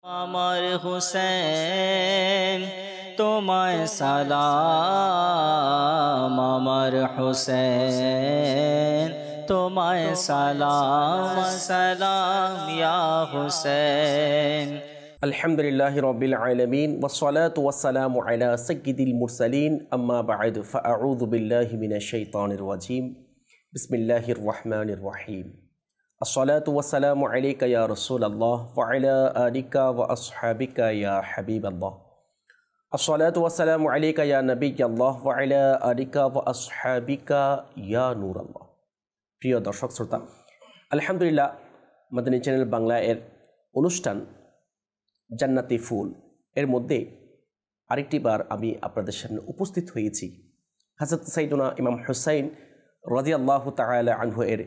আমার হুসেন তোমায় সালাম, আমার হুসেন তোমায় সালাম, সালাম ইয়া হুসেন। আলহামদুলিল্লাহি রাব্বিল আলামিন ওয়াসসালাতু ওয়াসসালামু আলা সাইয়্যিদিল মুরসালিন আম্মা বা'দ ফাআউযু বিল্লাহি মিনাশ শাইতানির রাজীম বিসমিল্লাহির রহমানির রহিম। আসসালাতু ওয়াসসালামু আলাইকা ইয়া রাসূলাল্লাহ ওয়া আলা আলিকা ওয়া আসহাবিকা ইয়া হাবিবাল্লাহ। আসসালাতু ওয়াসসালামু আলাইকা ইয়া নাবিয়্যাল্লাহ ওয়া আলা আলিকা ওয়া আসহাবিকা ইয়া নূরাল্লাহ। প্রিয় দর্শক শ্রোতা, আলহামদুলিল্লাহ মাদানী চ্যানেল বাংলা এর অনুষ্ঠান জান্নাতি ফুল এর মধ্যে আরেকটি বার আমি আপনাদের সামনে উপস্থিত হয়েছি হযরত সাইয়্যিদুনা ইমাম হুসাইন রাদিয়াল্লাহু তাআলা আনহু এর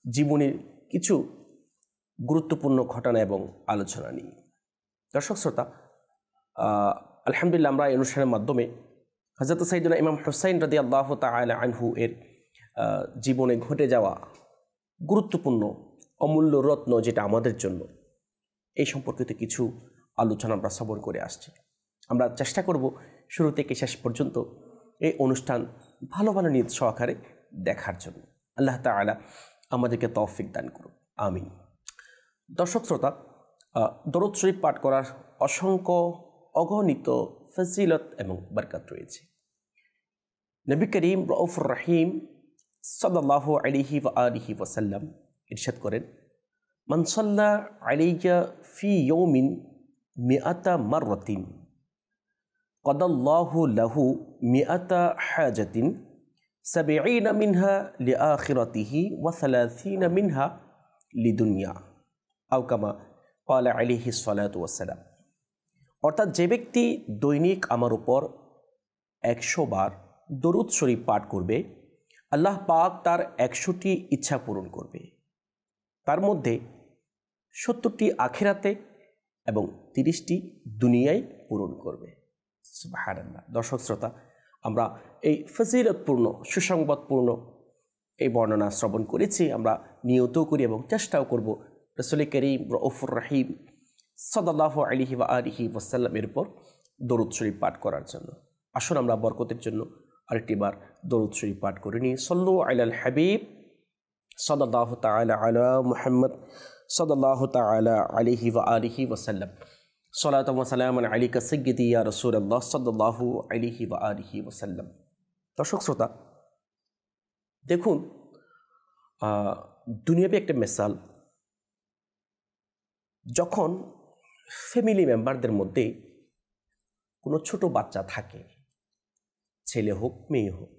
জীবনের কিছু গুরুত্বপূর্ণ ঘটনা এবং আলোচনা নিয়ে। দর্শক শ্রোতা, আলহামদুলিল্লাহ আমরা এই অনুষ্ঠানের মাধ্যমে হযরত সাইয়্যিদুনা ইমাম হুসাইন রাদিয়াল্লাহু তাআলা আনহু এর জীবনে ঘটে যাওয়া গুরুত্বপূর্ণ অমূল্য রত্ন যেটা আমাদের জন্য, এই সম্পর্কিত কিছু আলোচনা আমরা শ্রবণ করে আসছি। আমরা চেষ্টা করব শুরু থেকে শেষ পর্যন্ত এই অনুষ্ঠান ভালো ভালো নিয়ত সহকারে দেখার জন্য। আল্লাহ তাআলা আমাদেরকে তৌফিক দান করুন, আমিন। দর্শক শ্রোতা, দরুদ শরীফ পাঠ করার অসংখ্য অগণিত ফজিলত এবং বরকত রয়েছে। নবী করিম রউফুর রহিম সাল্লাল্লাহু আলাইহি ওয়া আলিহি ওয়াসাল্লাম ইরশাদ করেন, মান সাল্লা আলাইয়া ফি ইয়াউমিন মিআতা মাররাতিন কাদাল্লাহু লাহু মিআতা হাজাতিন সাবঈনা মিনহা লিআখিরাতিহি ওয়া সালাসিনা মিনহা লিদুনিয়া আও কামা ক্বালা আলাইহিস সালাতু ওয়াস সালাম। অর্থাৎ যে ব্যক্তি দৈনিক আমার উপর 100 বার দরুদ শরীফ পাঠ করবে, আল্লাহ পাক তার 100টি ইচ্ছা পূরণ করবে, তার মধ্যে 70টি আখিরাতে এবং 30টি দুনিয়ায় পূরণ করবে। সুবহানাল্লাহ। দর্শক শ্রোতা, আমরা এই ফজিলতপূর্ণ সুসংবাদপূর্ণ এই বর্ণনা শ্রবণ করেছি, আমরা নিয়তও করি এবং চেষ্টাও করব রাসূল করিম রউফুর রহিম সাল্লাল্লাহু আলাইহি ওয়া আলিহি ওয়াসাল্লামের উপর দরুদ শরীফ পাঠ করার জন্য। আসুন আমরা বরকতের জন্য আরেকটি বার দরুদ শরীফ পাঠ করে নিই। সাল্লু আলাল হাবিব সাল্লাল্লাহু তাআলা আলা মুহাম্মদ সাল্লাল্লাহু তাআলা আলাইহি ওয়া আলিহি ওয়াসাল্লাম। সালাতু ওয়া সালামুন আলাইকা সাইয়্যিদি ইয়া রাসূলুল্লাহ সাল্লাল্লাহু আলাইহি ওয়া আলিহি ওয়াসাল্লাম। দর্শক শ্রোতা, দেখুন, দুনিয়াবি একটা মিসাল, যখন ফ্যামিলি মেম্বারদের মধ্যে কোনো ছোট বাচ্চা থাকে, ছেলে হোক মেয়ে হোক,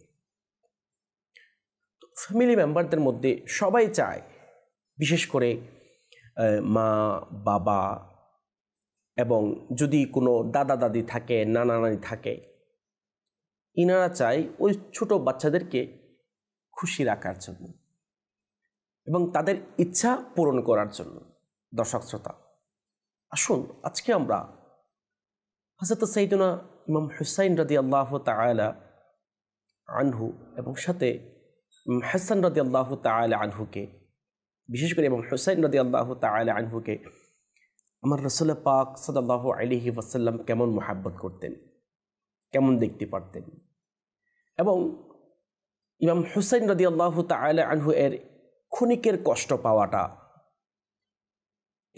ফ্যামিলি মেম্বারদের মধ্যে সবাই চায়, বিশেষ করে মা বাবা এবং যদি কোনো দাদা দাদি থাকে, নানা নানি থাকে, ইনারা চায় ওই ছোট বাচ্চাদেরকে খুশি রাখার জন্য এবং তাদের ইচ্ছা পূরণ করার জন্য। দর্শক শ্রোতা, আসুন আজকে আমরা হযরত সাইয়্যিদুনা ইমাম হুসাইন রাদিয়াল্লাহু তাআলা আনহু এবং সাথে হাসান রাদিয়াল্লাহু তাআলা আনহুকে, বিশেষ করে ইমাম হুসাইন রাদিয়াল্লাহু তাআলা আনহুকে আমার রাসূল পাক সাল্লাল্লাহু আলাইহি ওয়াসাল্লাম কেমন মহব্বত করতেন, কেমন দেখতে পারতেন, এবং ইমাম হুসাইন রাদিয়াল্লাহু তাআলা আনহু এর ক্ষণিকের কষ্ট পাওয়াটা,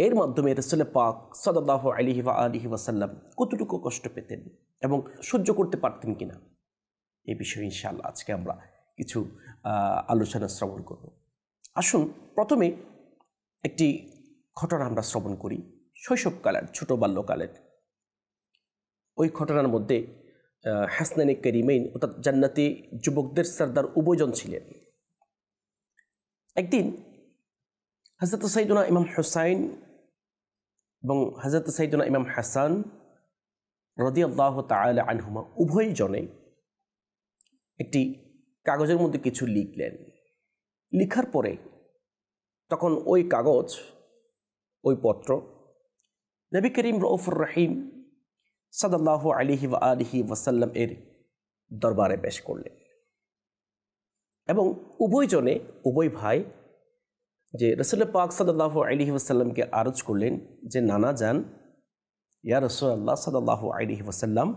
এর মাধ্যমে রাসূল পাক সাল্লাল্লাহু আলাইহি ওয়া আলিহি ওয়াসাল্লাম কতটুকু কষ্ট পেতেন এবং সহ্য করতে পারতেন কিনা, এই বিষয়ে ইনশাআল্লাহ আজকে আমরা কিছু আলোচনা শ্রবণ করব। আসুন প্রথমে একটি ঘটনা আমরা শ্রবণ করি, শৈশবকালের, ছোট বাল্যকালের। ওই ঘটনার মধ্যে হাসনানে কারিমাইন অর্থাৎ জান্নাতি যুবকদের সর্দার উভয়জন ছিলেন। একদিন হযরত সাইয়্যিদুনা ইমাম হুসাইন এবং হযরত সাইয়্যিদুনা ইমাম হাসান রাদিয়াল্লাহু তাআলা আনহুমা উভয়জনে একটি কাগজের মধ্যে কিছু লিখলেন। লিখার পরে তখন ওই কাগজ, ওই পত্র নবী করিম রউফুর রহিম সাল্লাল্লাহু আলাইহি ওয়া আলিহি ওয়াসাল্লাম এর দরবারে পেশ করলেন এবং উভয়জনে, উভয় ভাই যে রাসূল পাক সাল্লাল্লাহু আলাইহি ওয়াসাল্লামকে আরজ করলেন যে নানা যান, ইয়া রাসূলুল্লাহ সাল্লাল্লাহু আলাইহি ওয়াসাল্লাম,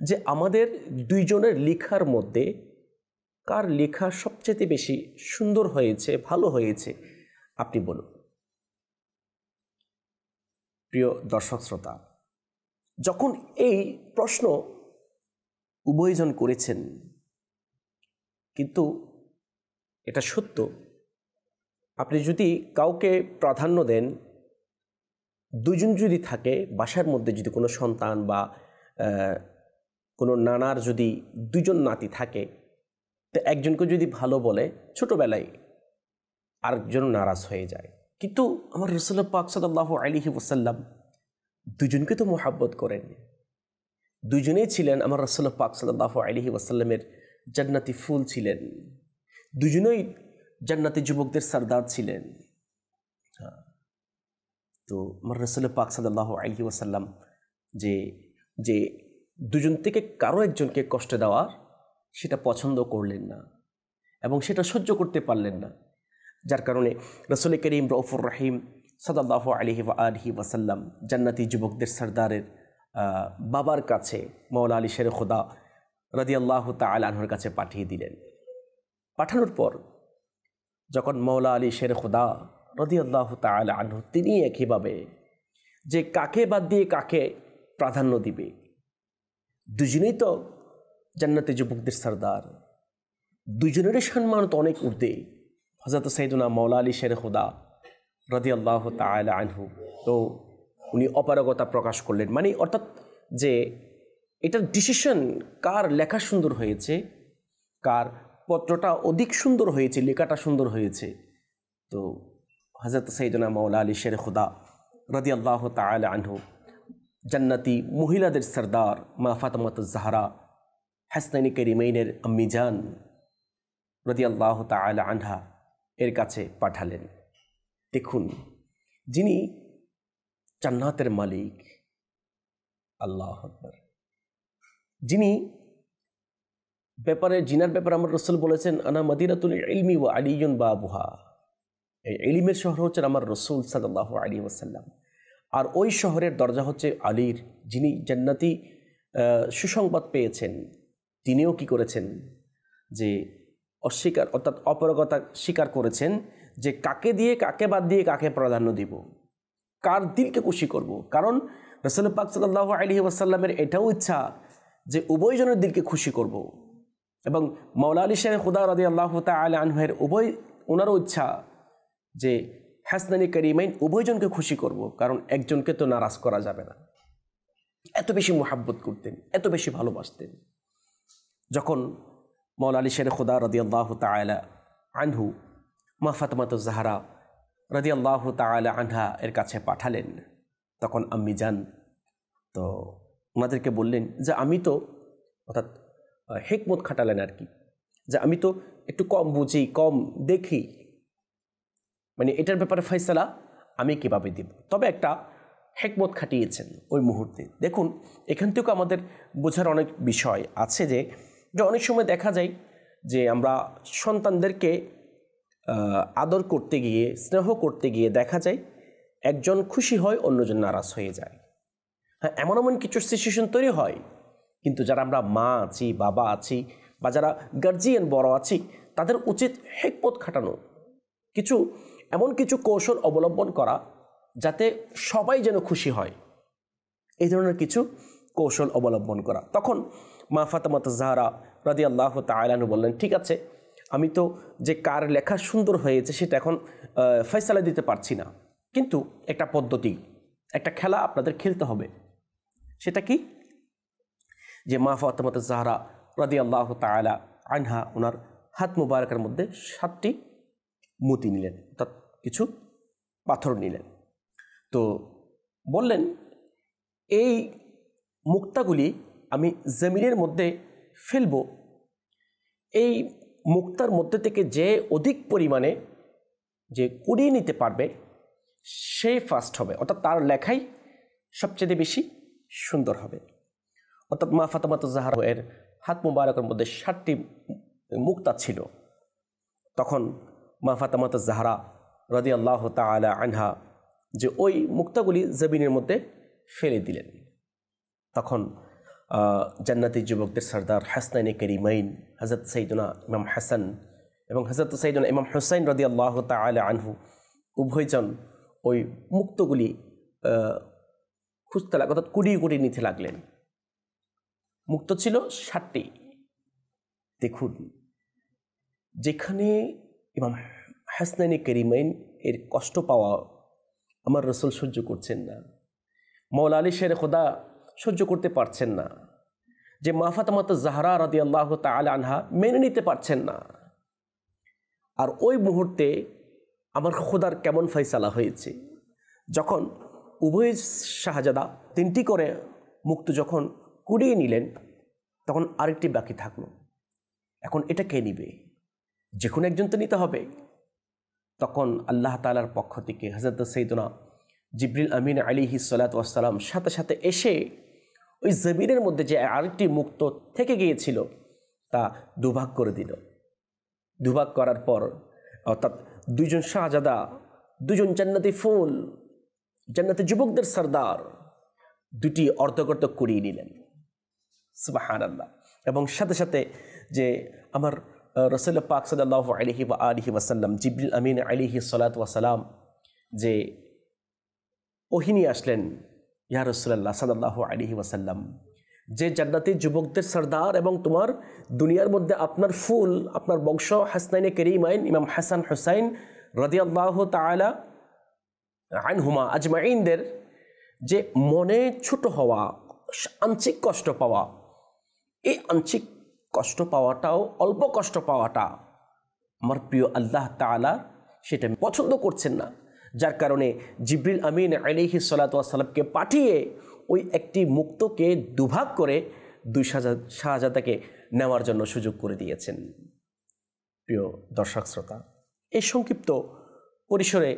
যে আমাদের দুইজনের লেখার মধ্যে কার লেখা সবচেয়ে বেশি সুন্দর হয়েছে, ভালো হয়েছে, আপনি বলুন। প্রিয় দর্শক শ্রোতা, যখন এই প্রশ্ন উভয়জন করেছেন, কিন্তু এটা সত্য, আপনি যদি কাউকে প্রাধান্য দেন, দুজন যদি থাকে বাসার মধ্যে, যদি কোনো সন্তান বা কোনো নানার যদি দুজন নাতি থাকে, তো একজনকে যদি ভালো বলে ছোটোবেলায় আরেকজন নারাজ হয়ে যায়। কিন্তু আমার রাসূলুল্লাহ পাক সাল্লাল্লাহু আলাইহি ওয়াসাল্লাম দুজনকে তো মোহাব্বত করেন। দুজনেই ছিলেন আমার রাসূলুল্লাহ পাক সাল্লাল্লাহু আলাইহি ওয়াসাল্লামের জান্নাতি ফুল ছিলেন, দুজনেই জান্নাতি যুবকদের সরদার ছিলেন। তো আমার রাসূলুল্লাহ পাক সাল্লাল্লাহু আলাইহি ওয়াসাল্লাম যে দুজন থেকে কারো একজনকে কষ্ট দেওয়া, সেটা পছন্দ করলেন না এবং সেটা সহ্য করতে পারলেন না। যার কারণে রাসূল করিম রউফুর রহিম সাল্লাল্লাহু আলাইহি ওয়াসাল্লাম জান্নাতি যুবকদের সরদারের বাবার কাছে, মাওলা আলী শের খুদা রাদিয়াল্লাহু তাআলা আনহুর কাছে পাঠিয়ে দিলেন। পাঠানোর পর যখন মাওলা আলী শের খুদা রাদিয়াল্লাহু তাআলা আনহু তিনি একইভাবে যে কাকে বাদ দিয়ে কাকে প্রাধান্য দিবে, দুজনেই তো জান্নাতি যুবকদের সরদার, দুজনেরই সম্মান তো অনেক ঊর্ধ্বে। হযরত সাইয়্যিদুনা মাওলা আলী শের খুদা রাদিয়াল্লাহু তাআলা আনহু তো উনি অপারগতা প্রকাশ করলেন, মানে অর্থাৎ যে এটার ডিসিশন কার লেখা সুন্দর হয়েছে, কার পত্রটা অধিক সুন্দর হয়েছে, লেখাটা সুন্দর হয়েছে। তো হযরত সাইয়্যিদুনা মাওলা আলী শের খুদা রাদিয়াল্লাহু তাআলা আনহু জান্নাতি মহিলাদের সরদার মা ফাতেমাতুজ জাহরা হাসনাইন কারিমাইনের আম্মি জান রাদিয়াল্লাহু তাআলা আনহা এর কাছে পাঠালেন। দেখুন, যিনি জান্নাতের মালিক, আল্লাহু আকবার, যিনি জিনার ব্যাপারে আমার রাসূল বলেছেন, আনা মাদিনাতুল ইলমি ওয়া আলিয়ুন বাবুহা, এই ইলমের শহর হচ্ছে আমার রাসূল সাল্লাল্লাহু আলাইহি ওয়াসাল্লাম, আর ওই শহরের দরজা হচ্ছে আলীর। যিনি জান্নাতি সুসংবাদ পেয়েছেন, তিনিও কি করেছেন, যে অস্বীকার অর্থাৎ অপারগতা স্বীকার করেছেন, যে কাকে দিয়ে কাকে বাদ দিয়ে কাকে প্রাধান্য দিব, কার দিলকে খুশি করব। কারণ রাসূল পাক সাল্লাল্লাহু আলাইহি ওয়াসাল্লামের এটাও ইচ্ছা যে উভয়জনের দিলকে খুশি করব, এবং মাওলা আলী শের খুদা রাদিয়াল্লাহু তাআলা আনহুর ওনারও ইচ্ছা যে হাসনানি কারিমাইন উভয়জনকে খুশি করব, কারণ একজনকে তো নারাজ করা যাবে না। এত বেশি মুহাব্বত করতেন, এত বেশি ভালোবাসতেন। যখন মাওলা আলী শের খুদা রাদিয়াল্লাহু তাআলা আনহু মা ফাতেমাতুজ জাহরা রাদিয়াল্লাহু তাআলা আনহা এর কাছে পাঠালেন, তখন আম্মি জান তো ওনাদেরকে বললেন যে আমি তো, অর্থাৎ হিকমত খাটালেন আর কি, যে আমি তো একটু কম বুঝি, কম দেখি, মানে এটার ব্যাপারে ফয়সালা আমি কীভাবে দিব। তবে একটা হিকমত খাটিয়েছেন ওই মুহূর্তে। দেখুন, এখান থেকেও আমাদের বোঝার অনেক বিষয় আছে, যে অনেক সময় দেখা যায় যে আমরা সন্তানদেরকে আদর করতে গিয়ে, স্নেহ করতে গিয়ে দেখা যায় একজন খুশি হয়, অন্যজন নারাজ হয়ে যায়। হ্যাঁ, এমন এমন কিছু সিচুয়েশন তৈরি হয়, কিন্তু যারা আমরা মা আছি, বাবা আছি, বা যারা গার্জিয়ান বড় আছি, তাদের উচিত হিকমত খাটানো, এমন কিছু কৌশল অবলম্বন করা যাতে সবাই যেন খুশি হয়, এই ধরনের কিছু কৌশল অবলম্বন করা। তখন মা ফাতেমাতুজ জাহরা রাদিয়াল্লাহু তাআলা আনহা বললেন, ঠিক আছে, আমি তো যে কার লেখা সুন্দর হয়েছে সেটা এখন ফয়সালা দিতে পারছি না, কিন্তু একটা পদ্ধতি, একটা খেলা আপনাদের খেলতে হবে। সেটা কি? যে মা ফাতেমাতুজ জাহরা রাদিয়াল্লাহু তাআলা আনহা ওনার হাত মুবারকের মধ্যে 7টি মতি নিলেন, অর্থাৎ কিছু পাথর নিলেন। তো বললেন, এই মুক্তাগুলি আমি জমিনের মধ্যে ফেলব, এই মুক্তার মধ্যে থেকে যে অধিক পরিমাণে যে কুড়িয়ে নিতে পারবে সে ফার্স্ট হবে, অর্থাৎ তার লেখাই সবচেয়ে বেশি সুন্দর হবে। অর্থাৎ মা ফাতেমাতুজ জাহরা এর হাত মুবারকের মধ্যে 7টি মুক্তা ছিল। তখন মা ফাতেমাতুজ জাহরা রাদিয়াল্লাহু তাআলা আনহা যে ওই মুক্তাগুলি জমিনের মধ্যে ফেলে দিলেন। তখন জান্নাতি যুবকদের সর্দার হাসনাইনে করিমাইন হযরত সাইয়্যিদুনা ইমাম হাসান এবং হযরত সাইয়্যিদুনা ইমাম হুসাইন রাদিয়াল্লাহু তাআলা আনহু উভয়জন ওই মুক্তগুলি খুঁজতে অর্থাৎ কুড়িয়ে কুড়িয়ে নিতে লাগলেন। মুক্ত ছিল 60টি। দেখুন, যেখানে ইমাম হাসনাইনে করিমাইন এর কষ্ট পাওয়া আমার রাসূল সহ্য করছেন না, মওলা আলী শের খোদা সহ্য করতে পারছেন না, যে মা ফাতেমা জাহরা রাদিয়াল্লাহু তাআলা আনহা মেনে নিতে পারছেন না, আর ওই মুহূর্তে আমার খোদার কেমন ফয়সালা হয়েছে যখন উভয় শাহজাদা 3টি করে মুক্ত যখন কুড়িয়ে নিলেন, তখন আরেকটি বাকি থাকলো। এখন এটা কে নিবে? যে কোনো একজন তো নিতে হবে। তখন আল্লাহ তাআলার পক্ষ থেকে হযরত সাইয়্যিদুনা জিবরিল আমিন আলাইহিস সালাতু ওয়াস সালাম সাথে সাথে এসে ওই জমিনের মধ্যে যে আরেকটি মুক্ত থেকে গিয়েছিল তা দুভাগ করে দিল। দুভাগ করার পর অর্থাৎ 2জন শাহজাদা, 2জন জান্নাতি ফুল, জান্নাতি যুবকদের সর্দার 2টি অর্ধগর্ত কুড়িয়ে নিলেন। সুবহানাল্লাহ। এবং সাথে সাথে যে আমার রাসূল পাক সাল্লাল্লাহু আলাইহি ওয়াসাল্লাম জিবরিল আমিন আলাইহিস সালাতু ওয়াস সালাম যে ওহী নিয়ে আসলেন, ইয়া রাসূলুল্লাহ সাল্লাল্লাহু আলাইহি ওয়াসাল্লাম, যে জান্নাতি যুবকদের সর্দার এবং তোমার দুনিয়ার মধ্যে আপনার ফুল, আপনার বংশ হাসনাইনে করিমাইন ইমাম হাসান হুসাইন রাদিয়াল্লাহু তাআলা আনহুমা আজমাইনদের যে মনে ছোট হওয়া, আংশিক কষ্ট পাওয়া, এই আংশিক কষ্ট পাওয়াটাও, অল্প কষ্ট পাওয়াটা আমার প্রিয় আল্লাহ তাআলা সেটা পছন্দ করছেন না, যার কারণে জিবরিল আমিন আলাইহিস সালাতু ওয়াস সালামকে পাঠিয়ে ওই একটি মুক্তকে দুভাগ করে 2 শাহজাদাকে নেওয়ার জন্য সুযোগ করে দিয়েছেন। প্রিয় দর্শক শ্রোতা, এই সংক্ষিপ্ত পরিসরে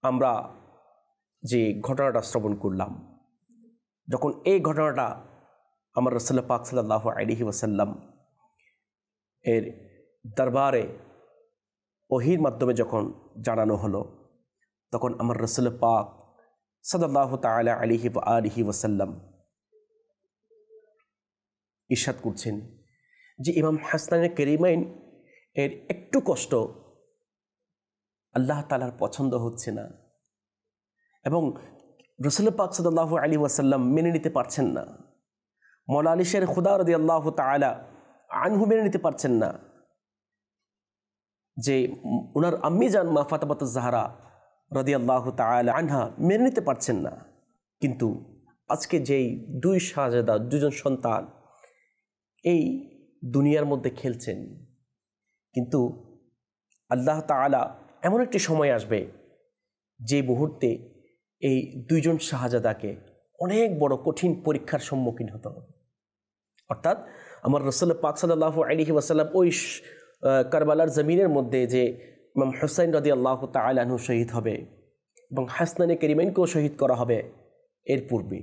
আমরা যে ঘটনাটা শ্রবণ করলাম, যখন এই ঘটনাটা আমার রাসূল পাক সাল্লাল্লাহু আলাইহি ওয়াসাল্লাম এর দরবারে ওহীর মাধ্যমে যখন জানানো হলো, তখন আমার রাসূল পাক সাল্লাল্লাহু তাআলা আলাইহি ওয়াসাল্লাম ইরশাদ করছেন যে ইমাম হাসনাইনে করিমাইন এর একটু কষ্ট আল্লাহ তাআলার পছন্দ হচ্ছে না, এবং রাসূল পাক সাল্লাল্লাহু আলাইহি ওয়াসাল্লাম মেনে নিতে পারছেন না, মওলা আলী শের খোদা রাদিয়াল্লাহু তাআলা আনহু মেনে নিতে পারছেন না, যে ওনার আম্মি জান মা ফাতেমা জাহরা রাদিয়াল্লাহু তাআলা আনহা মেনে নিতে পারছেন না। কিন্তু আজকে যেই 2 শাহজাদা, 2জন সন্তান এই দুনিয়ার মধ্যে খেলছেন, কিন্তু আল্লাহ তাআলা এমন একটি সময় আসবে যে মুহূর্তে এই 2জন শাহজাদাকে অনেক বড় কঠিন পরীক্ষার সম্মুখীন হতে হবে। অর্থাৎ আমার রাসূল পাক সাল্লাল্লাহু আলাইহি ওয়াসাল্লাম ওই কারবালার জমিনের মধ্যে যে ইমাম হুসাইন রাদিয়াল্লাহু তাআলা আনহু শহীদ হবে এবং হাসনাইনে করিমাইনকেও শহীদ করা হবে, এর পূর্বে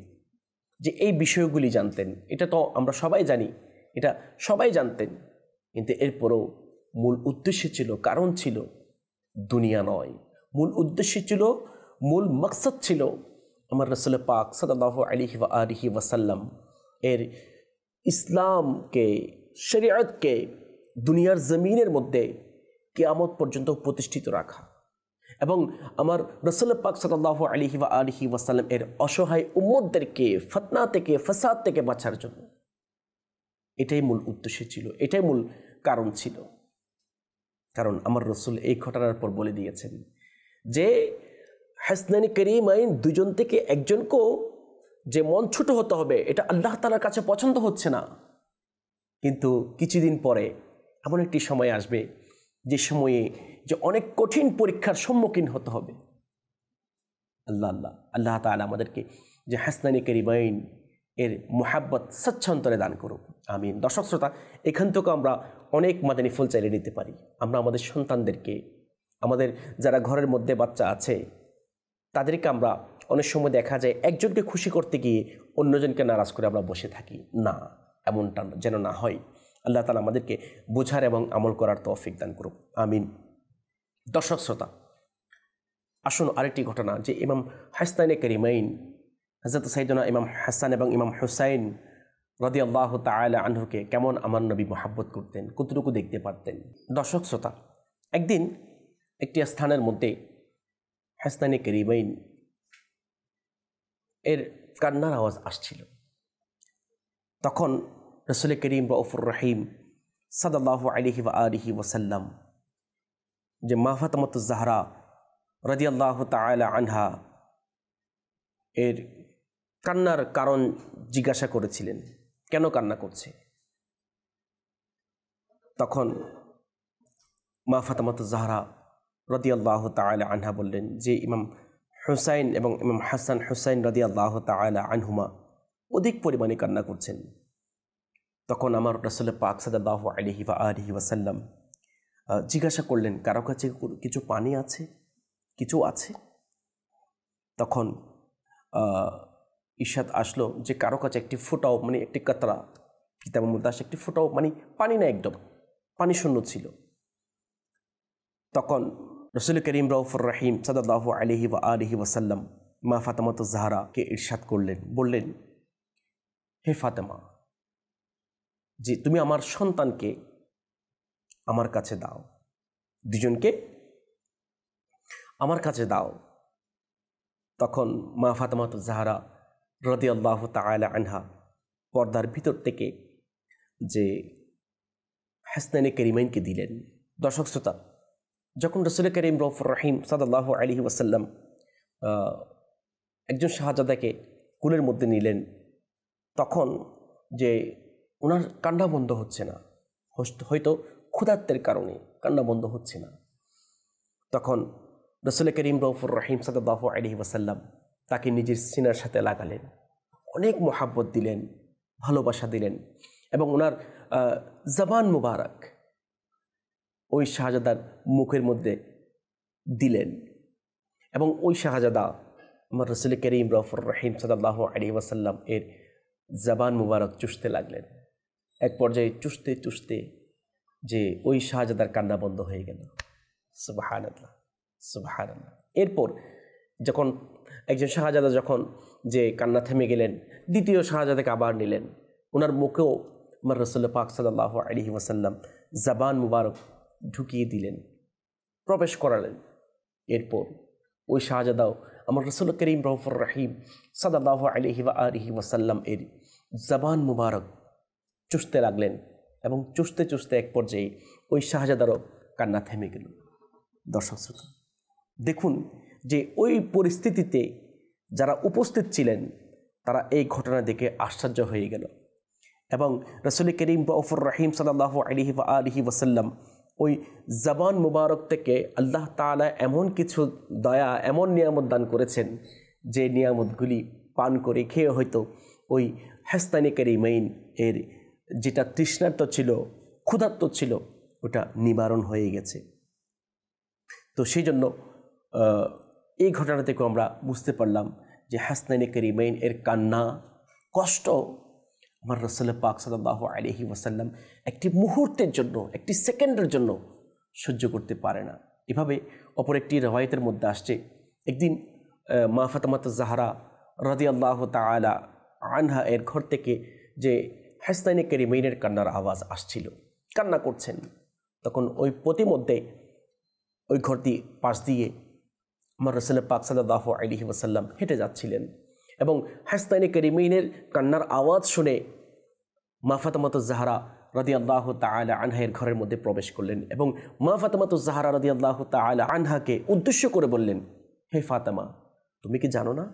যে এই বিষয়গুলি জানতেন, এটা তো আমরা সবাই জানি, এটা সবাই জানতেন, কিন্তু এরপরও মূল উদ্দেশ্য ছিল, কারণ ছিল দুনিয়া নয়, মূল উদ্দেশ্য ছিল, মূল মকসদ ছিল আমার রাসূল পাক সাল্লাল্লাহু আলাইহি ওয়াসাল্লাম এর ইসলামকে, শরীয়তকে দুনিয়ার জমিনের মধ্যে কিয়ামত পর্যন্ত প্রতিষ্ঠিত রাখা, এবং আমার রাসূল পাক সাল্লাল্লাহু আলাইহি ওয়াসাল্লাম এর অসহায় উম্মতদেরকে ফিতনা থেকে, ফাসাদ থেকে বাঁচার জন্য। এটাই মূল উদ্দেশ্য ছিল, এটাই মূল কারণ ছিল। কারণ আমার রাসূল এই ঘটনার পর বলে দিয়েছেন যে হাসনাইনে করিমাইন 2জন থেকে একজনকেও যে মন ছোট হতে হবে, এটা আল্লাহ তাআলার কাছে পছন্দ হচ্ছে না। কিন্তু কিছুদিন পরে এমন একটি সময় আসবে যে সময়ে যে অনেক কঠিন পরীক্ষার সম্মুখীন হতে হবে। আল্লাহ তাআলা আমাদেরকে যে হাসনাইনে করিমাইন এর মুহাব্বত স্বচ্ছন্দরে দান করুক, আমিন। দর্শক শ্রোতা, এখান থেকে আমরা অনেক মাদানী ফুল চাইলে নিতে পারি। আমরা আমাদের সন্তানদেরকে, আমাদের যারা ঘরের মধ্যে বাচ্চা আছে, তাদেরকে আমরা অনেক সময় দেখা যায় একজনকে খুশি করতে গিয়ে অন্যজনকে নারাজ করে আমরা বসে থাকি। না, এমনটা যেন না হয়। আল্লাহ তাআলা আমাদেরকে বোঝার এবং আমল করার তৌফিক দান করুক, আমিন। দর্শক শ্রোতা, আসুন আরেকটি ঘটনা, যে ইমাম হাসনাইনে করিমাইন হযরত সাইয়েদনা ইমাম হাসান এবং ইমাম হুসাইন রাদিয়াল্লাহু তাআলা আনহুকে কেমন আমার নবী মহব্বত করতেন, কতটুকু দেখতে পারতেন। দর্শক শ্রোতা, একদিন একটি স্থানের মধ্যে হাসনাইনে কারিমাইন এর কান্নার আওয়াজ আসছিল। তখন রাসূল করিম রাউফুর রহিম সাল্লাল্লাহু আলাইহি ওয়া আলিহি ওয়াসাল্লাম যে মা ফাতেমাতুজ জাহরা রাদিয়াল্লাহু তাআলা আনহা এর কান্নার কারণ জিজ্ঞাসা করেছিলেন, কেন কান্না করছে। তখন মা ফাতেমাতুজ জাহরা রাদিয়াল্লাহু তাআলা আনহা বললেন যে ইমাম হুসাইন এবং ইমাম হাসান হুসাইন রাদিয়াল্লাহু তাআলা আনহুমা অধিক পরিমাণে কান্না করছেন। তখন আমার রাসূল পাক সাল্লাল্লাহু আলাইহি ওয়া আলিহি ওয়াসাল্লাম জিজ্ঞাসা করলেন, কারো কাছে কিছু পানি আছে, কিছু আছে? তখন ইরশাদ আসলো যে কারো কাছে একটি ফোঁটাও, মানে একটি কাতরা, কিতাবের মধ্যে আসে একটি ফোঁটাও, মানে পানি না, একদম পানি শূন্য ছিল। তখন রাসূল করিম রাউফুর রহিম সাল্লাল্লাহু আলাইহি ওয়া আলিহি ওয়াসাল্লাম মা ফাতেমাতুজ জাহরাকে ইরশাদ করলেন, বললেন, হে ফাতেমা, যে তুমি আমার সন্তানকে আমার কাছে দাও, দুজনকে আমার কাছে দাও। তখন মা ফাতেমাতুজ জাহরা রাদিয়াল্লাহু তাআলা আনহা পর্দার ভিতর থেকে যে হাসনাইনে কারিমাইনকে দিলেন। দর্শক শ্রোতা, যখন রাসূল করিম রাউফুর রহিম সাল্লাল্লাহু আলাইহি ওয়াসাল্লাম একজন শাহজাদাকে কুলের মধ্যে নিলেন, তখন যে ওনার কান্না বন্ধ হচ্ছে না, হয়তো ক্ষুধার্তের কারণে কান্না বন্ধ হচ্ছে না। তখন রাসূল করিম রাউফুর রহিম সাল্লাল্লাহু আলাইহি ওয়াসাল্লাম তাকে নিজের সিনার সাথে লাগালেন, অনেক মোহাব্বত দিলেন, ভালোবাসা দিলেন, এবং ওনার জবান মুবারক ওই শাহজাদার মুখের মধ্যে দিলেন, এবং ওই শাহজাদা আমার রাসূল করিম রাউফুর রহিম সাল্লাল্লাহু আলাইহি ওয়াসাল্লাম এর জবান মুবারক চুষতে লাগলেন। এক পর্যায়ে চুষতে চুষতে যে ওই শাহজাদার কান্না বন্ধ হয়ে গেল। সুবহানাল্লাহ, সুবহানাল্লাহ। এরপর যখন একজন শাহজাদা যখন যে কান্না থেমে গেলেন, দ্বিতীয় শাহজাদাকে আবার নিলেন, ওনার মুখেও আমার রাসূল পাক সাল্লাল্লাহু আলাইহি ওয়াসাল্লাম জবান মুবারক ঢুকিয়ে দিলেন, প্রবেশ করালেন। এরপর ওই শাহজাদাও আমার রাসূল করিম রাউফুর রহিম সাল্লাল্লাহু আলাইহি ওয়া আলিহি ওয়াসাল্লাম এর জবান মুবারক চুষতে লাগলেন, এবং চুষতে চুষতে এক পর্যায়ে ওই শাহজাদারও কান্না থেমে গেল। দর্শক শ্রোতা, দেখুন যে ওই পরিস্থিতিতে যারা উপস্থিত ছিলেন তারা এই ঘটনা দেখে আশ্চর্য হয়ে গেল, এবং রাসূল করিম রাউফুর রহিম সাল্লাল্লাহু আলাইহি ওয়া আলিহি ওয়াসাল্লাম ওই জবান মুবারক থেকে আল্লাহ তাআলা এমন কিছু দয়া, এমন নিয়ামত দান করেছেন যে নিয়ামতগুলি পান করে খেয়ে হয়তো ওই হাসনাইনে কারিমাইন এর যেটা তৃষ্ণার্ত ছিল, ক্ষুধার্ত ছিল, ওটা নিবারণ হয়ে গেছে। তো সেই জন্য এই ঘটনা থেকে আমরা বুঝতে পারলাম যে হাসনাইনে কারিমাইন এর কান্না, কষ্ট আমার রাসূল পাক সাল্লাল্লাহু আলাইহি ওয়াসাল্লাম একটি মুহূর্তের জন্য, একটি সেকেন্ডের জন্য সহ্য করতে পারে না। এভাবে অপর একটি রওয়ায়াতের মধ্যে আসছে, একদিন মা ফাতেমাতুজ জাহরা রাদিয়াল্লাহু তাআলা আনহা এর ঘর থেকে যে হাসনাইনে কারিমাইনের কান্নার আওয়াজ আসছিল, কান্না করছেন। তখন ওই প্রতিমধ্যে ওই ঘরটি পাশ দিয়ে আমার রাসূল পাক সাল্লাল্লাহু আলাইহি ওয়াসাল্লাম হেঁটে যাচ্ছিলেন, এবং হাসনাইনে কারিমাইনের কান্নার আওয়াজ শুনে মা ফাতেমাতুজ জাহরা রাদিয়াল্লাহু তাআলা আনহার ঘরের মধ্যে প্রবেশ করলেন, এবং মা ফাতেমাতুজ জাহরা রাদিয়াল্লাহু তাআলা আনহাকে উদ্দেশ্য করে বললেন, হে ফাতেমা, তুমি কি জানো না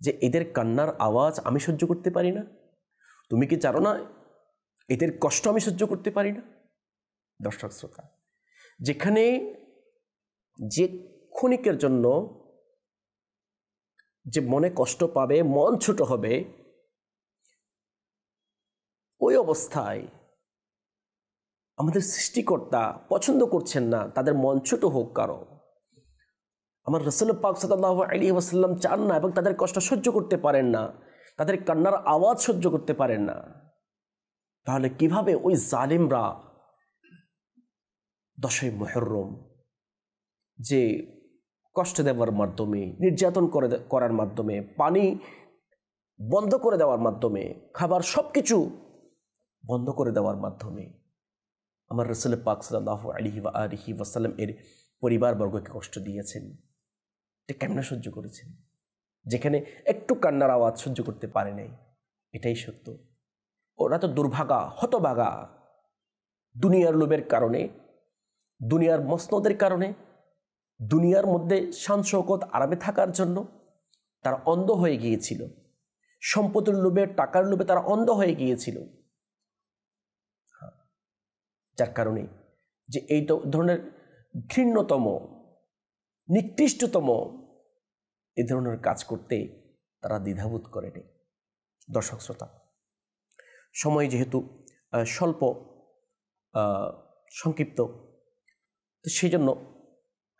যে এদের কান্নার আওয়াজ আমি সহ্য করতে পারি না? তুমি কি জানো না এদের কষ্ট আমি সহ্য করতে পারি না? দর্শক শ্রোতা, যেখানে যে ক্ষণিকের জন্য যে মনে কষ্ট পাবে, মন ছোট হবে, ওই অবস্থায় আমাদের সৃষ্টিকর্তা পছন্দ করছেন না তাদের মন ছোট হোক কারো। আমার রাসূল পাক সাল্লাল্লাহু আলাইহি ওয়াসাল্লাম চান না, এবং তাদের কষ্ট সহ্য করতে পারেন না, তাদের কান্নার আওয়াজ সহ্য করতে পারেন না। তাহলে কিভাবে ওই জালিমরা 10ই মুহররম যে কষ্ট দেওয়ার মাধ্যমে, নির্যাতন করার মাধ্যমে, পানি বন্ধ করে দেওয়ার মাধ্যমে, খাবার সব কিছু বন্ধ করে দেওয়ার মাধ্যমে আমার রাসূল পাক সাল্লাল্লাহু আলাইহি ওয়াসাল্লাম এর পরিবারবর্গকে কষ্ট দিয়েছেন। এটা কেমনে সহ্য করেছেন? যেখানে একটু কান্নার আওয়াজ সহ্য করতে পারে নাই। এটাই সত্য। ওরা তো দুর্ভাগা, হতভাগা, দুনিয়ার লোভের কারণে, দুনিয়ার মসনদের কারণে, দুনিয়ার মধ্যে শান শৌকত আরামে থাকার জন্য তারা অন্ধ হয়ে গিয়েছিল। সম্পদের লোভে, টাকার লোভে তারা অন্ধ হয়ে গিয়েছিল। যার কারণে যে এই ধরনের ঘৃণ্যতম, নিকৃষ্টতম এই ধরনের কাজ করতে তারা দ্বিধাবোধ করেনি। দর্শক শ্রোতা, সময় যেহেতু স্বল্প, সংক্ষিপ্ত, তো সেই জন্য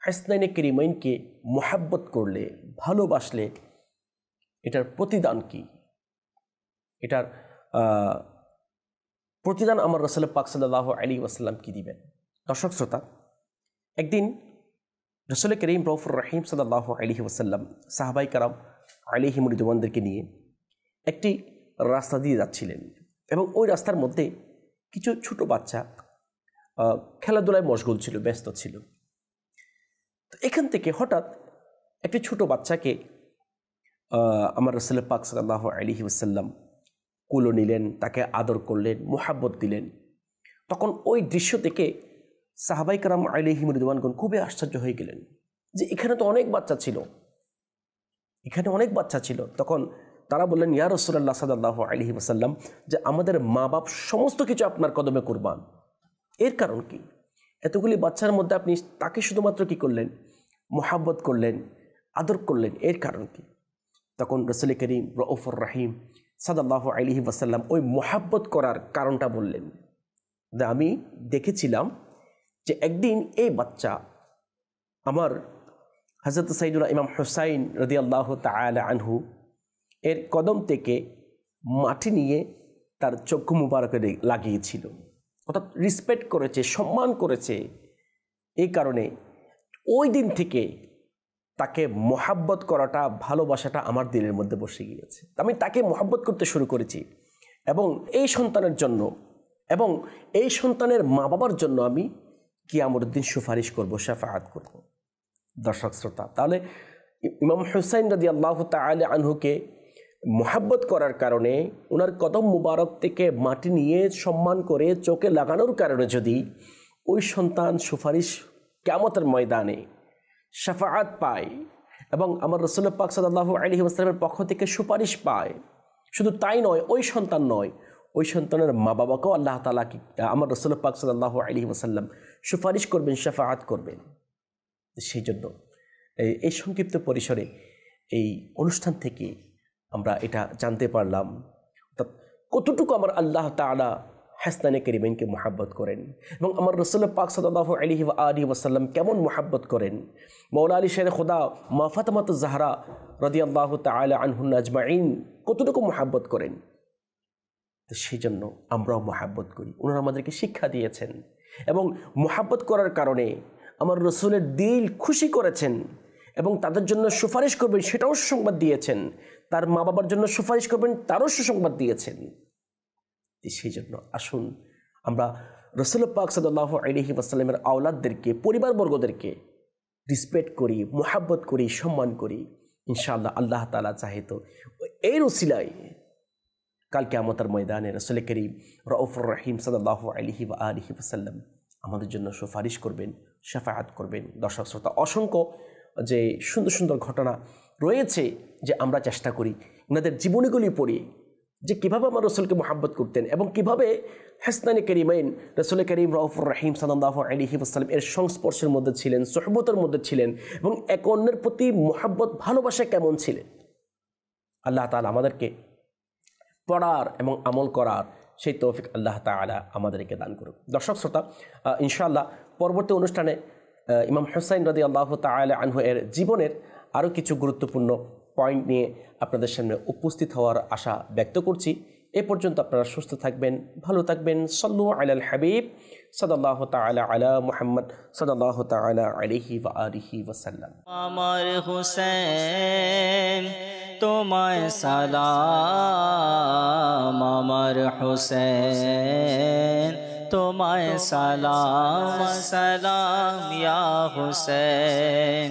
হাসনাইনে কারিমাইনকে মোহাব্বত করলে, ভালোবাসলে এটার প্রতিদান কি, এটার প্রতিদান আমার রাসূল পাক সাল্লাল্লাহু আলাইহি ওয়াসাল্লাম কি দিবেন? দর্শক শ্রোতা, একদিন রাসূল করিম রউফুর রহিম সাল্লাল্লাহু আলাইহি ওয়াসাল্লাম সাহাবাই কারাম আলাইহিমুর রিদওয়ানদেরকে নিয়ে একটি রাস্তা দিয়ে যাচ্ছিলেন এবং ওই রাস্তার মধ্যে কিছু ছোট বাচ্চা খেলাধুলায় মশগুল ছিল, ব্যস্ত ছিল। তো এখান থেকে হঠাৎ একটি ছোট বাচ্চাকে আমার রাসূল পাক সাল্লাল্লাহু আলাইহি ওয়াসাল্লাম কুলো নিলেন, তাকে আদর করলেন, মোহাব্বত দিলেন। তখন ওই দৃশ্য থেকে সাহাবাই কারাম আলাইহিম রিদওয়ানগণ খুবই আশ্চর্য হয়ে গেলেন যে এখানে তো অনেক বাচ্চা ছিল, এখানে অনেক বাচ্চা ছিল। তখন তারা বললেন, ইয়া রাসূলুল্লাহ সাল্লাল্লাহু আলাইহি ওয়াসাল্লাম, যে আমাদের মা বাপ সমস্ত কিছু আপনার কদমে কুরবান। এর কারণ কি? এতগুলি বাচ্চার মধ্যে আপনি তাকে শুধুমাত্র কি করলেন? মোহাব্বত করলেন, আদর করলেন। এর কারণ কি? তখন রাসূল করিম রউফুর রহিম সাল্লাল্লাহু আলাইহি ওয়াসাল্লাম ওই মোহাব্বত করার কারণটা বললেন যে আমি দেখেছিলাম যে একদিন এই বাচ্চা আমার হযরত সাইয়্যিদুনা ইমাম হুসাইন রাদিয়াল্লাহু তাআলা আনহু এর কদম থেকে মাটি নিয়ে তার চক্ষু মুবারকে লাগিয়েছিল, অর্থাৎ রেসপেক্ট করেছে, সম্মান করেছে। এই কারণে ওই দিন থেকে তাকে মোহাব্বত করাটা, ভালোবাসাটা আমার দিলের মধ্যে বসে গিয়েছে। আমি তাকে মোহাব্বত করতে শুরু করেছি এবং এই সন্তানের জন্য এবং এই সন্তানের মা বাবার জন্য আমি কিয়ামতের দিন সুপারিশ করব, শাফাআত করব। দর্শক শ্রোতা, তাহলে ইমাম হুসাইন রাদিয়াল্লাহু তাআলা আনহুকে মোহাব্বত করার কারণে, ওনার কদম মুবারক থেকে মাটি নিয়ে সম্মান করে চোখে লাগানোর কারণে যদি ওই সন্তান সুপারিশ কিয়ামতের ময়দানে শাফাআত পায় এবং আমার রাসূল পাক সাল্লাল্লাহু আলাইহি ওয়াসাল্লামের পক্ষ থেকে সুপারিশ পায়, শুধু তাই নয়, ওই সন্তান নয়, ওই সন্তানের মা বাবাকেও আল্লাহ তাআলা আমার রাসূল পাক সাল্লাল্লাহু আলাইহি ওয়াসাল্লাম সুপারিশ করবেন, শাফাআত করবেন। সেই জন্য এই সংক্ষিপ্ত পরিসরে এই অনুষ্ঠান থেকে আমরা এটা জানতে পারলাম অর্থাৎ কতটুকু আমার আল্লাহ তাআলা হাসনাইনে কারিমাইনকে মোহাব্বত করেন এবং আমার রাসূল পাক সাল্লাল্লাহু আলাইহি ওয়াসাল্লাম কেমন মোহাব্বত করেন। মওলা আলী শের খোদা মা ফাতেমাতুজ জাহরা রাদিয়াল্লাহু তাআলা আনহুন্না আজমাইন কতটুকু মোহাব্বত করেন। তো সেই জন্য আমরাও মোহাব্বত করি। ওনারা আমাদেরকে শিক্ষা দিয়েছেন এবং মোহাব্বত করার কারণে আমার রাসূলের দিল খুশি করেছেন এবং তাদের জন্য সুপারিশ করবেন সেটাও সুসংবাদ দিয়েছেন, তার মা বাবার জন্য সুপারিশ করবেন তারও সুসংবাদ দিয়েছেন। সেই জন্য আসুন আমরা রাসূল পাক সাল্লাল্লাহু আলাইহি ওয়াসাল্লামের আওলাদদেরকে, পরিবারবর্গদেরকে রেসপেক্ট করি, মোহাব্বত করি, সম্মান করি। ইনশাআল্লাহ আল্লাহ তাআলা চাহে তো এর উসিলায় কাল কিয়ামতের ময়দানে রাসূল করিম রউফুর রহিম সাল্লাল্লাহু আলাইহি ওয়াসাল্লাম আমাদের জন্য সুপারিশ করবেন, শাফাআত করবেন। দর্শক শ্রোতা, অসংখ্য যে সুন্দর সুন্দর ঘটনা রয়েছে যে আমরা চেষ্টা করি ওনাদের জীবনীগুলি পড়ি যে কীভাবে আমার রাসূলকে মোহাব্বত করতেন এবং কীভাবে হাসনাইনে কারিমাইন রাসূল করিম রউফুর রহিম সাল্লাল্লাহু আলাইহি ওয়াসাল্লাম এর সংস্পর্শের মধ্যে ছিলেন, সুহবতের মধ্যে ছিলেন এবং এক অন্যের প্রতি মোহাব্বত, ভালোবাসা কেমন ছিলেন। আল্লাহ তাআলা আমাদেরকে পড়ার এবং আমল করার সেই তৌফিক আল্লাহ তাআলা আমাদেরকে দান করুন। দর্শক শ্রোতা, ইনশাআল্লাহ পরবর্তী অনুষ্ঠানে ইমাম হুসাইন রাদিয়াল্লাহু তাআলা আনহু এর জীবনের আরও কিছু গুরুত্বপূর্ণ পয়েন্ট নিয়ে আপনাদের সামনে উপস্থিত হওয়ার আশা ব্যক্ত করছি। এ পর্যন্ত আপনারা সুস্থ থাকবেন, ভালো থাকবেন। সাল্লু আলাল হাবিব সাল্লাল্লাহু তাআলা আলা মুহাম্মদ সাল্লাল্লাহু তাআলা আলাইহি ওয়া আলিহি ওয়াসাল্লাম। আমার হুসেন তোমায় সালাম আমার হুসেন তোমায় সালাম সালাম ইয়া হুসেন